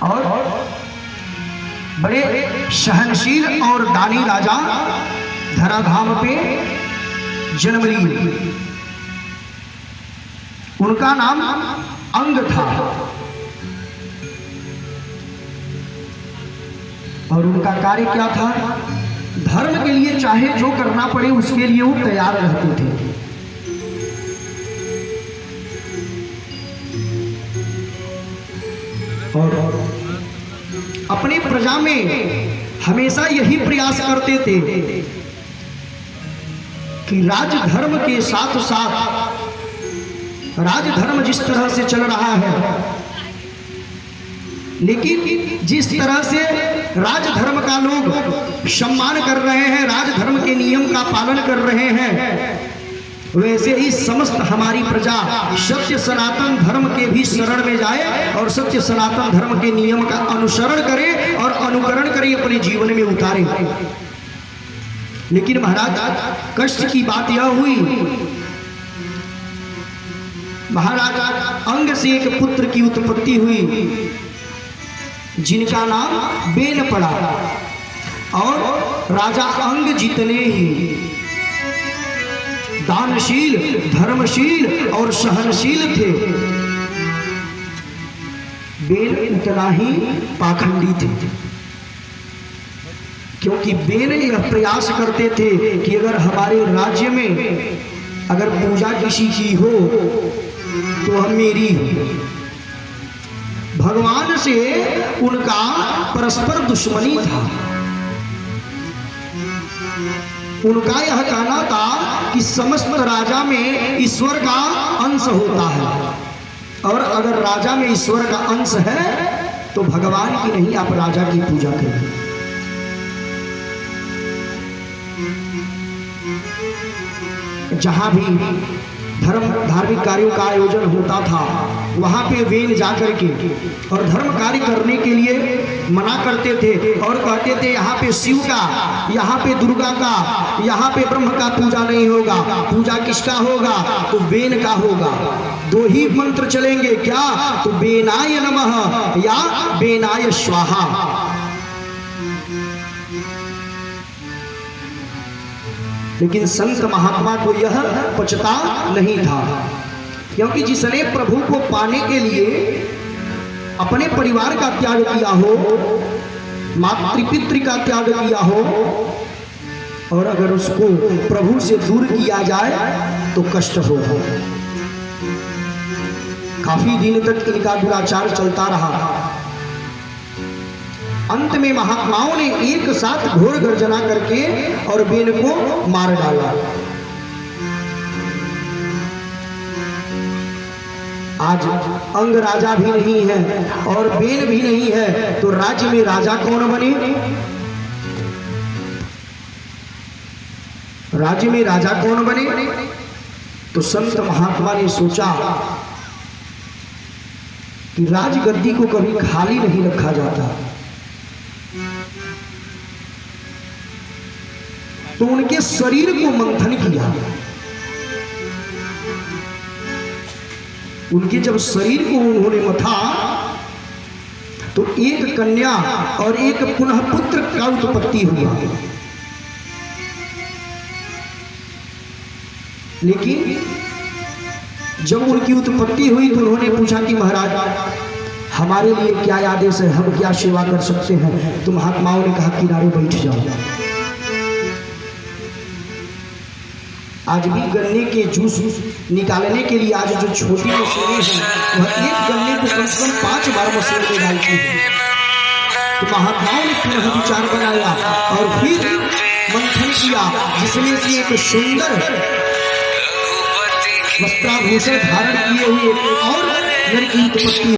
और बड़े सहनशील और दानी राजा धराधाम पे जन्म लिए। उनका नाम अंग था और उनका कार्य क्या था? धर्म के लिए चाहे जो करना पड़े उसके लिए वो तैयार रहते थे। और अपने प्रजा में हमेशा यही प्रयास करते थे कि राजधर्म के साथ साथ राजधर्म जिस तरह से चल रहा है, लेकिन जिस तरह से राजधर्म का लोग सम्मान कर रहे हैं, राजधर्म के नियम का पालन कर रहे हैं, वैसे ही समस्त हमारी प्रजा सत्य सनातन धर्म के भी शरण में जाए और सत्य सनातन धर्म के नियम का अनुसरण करे और अनुकरण करे, अपने जीवन में उतारे। लेकिन महाराज कष्ट की बात यह हुई, महाराज अंग से एक पुत्र की उत्पत्ति हुई जिनका नाम बेन पड़ा। और राजा अंग जितने ही दानशील, धर्मशील और सहनशील थे, बेन उतना ही पाखंडी थे। क्योंकि बेन यह प्रयास करते थे कि अगर हमारे राज्य में अगर पूजा किसी की हो तो हम मेरी हो। भगवान से उनका परस्पर दुश्मनी था। उनका यह कहना था कि समस्त राजा में ईश्वर का अंश होता है, और अगर राजा में ईश्वर का अंश है तो भगवान की नहीं, आप राजा की पूजा करें। जहां भी धार्मिक कार्यों का आयोजन होता था वहां पे वेन जाकर के और धर्म कार्य करने के लिए मना करते थे और कहते थे यहाँ पे शिव का, यहाँ पे दुर्गा का, यहाँ पे ब्रह्म का पूजा नहीं होगा। पूजा किसका होगा? तो वेन का होगा। दो ही मंत्र चलेंगे, क्या? तो बेनाय नमः या बेनाय स्वाहा। लेकिन संत महात्मा को यह पचता नहीं था, क्योंकि जिसने प्रभु को पाने के लिए अपने परिवार का त्याग किया हो, मातृपितृ का त्याग किया हो, और अगर उसको प्रभु से दूर किया जाए तो कष्ट होगा। काफी दिन तक इनका दुराचार चलता रहा। अंत में महात्माओं ने एक साथ घोर गर्जना करके और बेन को मार डाला। आज अंग राजा भी नहीं है और बेन भी नहीं है, तो राज्य में राजा कौन बने? राज्य में राजा कौन बने? तो संत महात्मा ने सोचा कि राजगद्दी को कभी खाली नहीं रखा जाता। तो उनके शरीर को मंथन किया। उनके जब शरीर को उन्होंने मथा तो एक कन्या और एक पुनः पुत्र का उत्पत्ति हुआ। लेकिन जब उनकी उत्पत्ति हुई तो उन्होंने पूछा कि महाराज हमारे लिए क्या आदेश है, हम क्या सेवा कर सकते हैं? तो महात्माओं ने कहा किनारे बैठ जाओ। आज भी गन्ने के जूस निकालने के लिए आज जो छोटी मशीनें हैं वह एक गन्ने को कम से कम 5 बार मशीन में डालती है। तो महात्माओं ने पुनः विचार बनाया और फिर मंथन किया, जिसमें से एक सुंदर वस्त्राभूषण धारण किए हुए और लड़की उत्पत्ति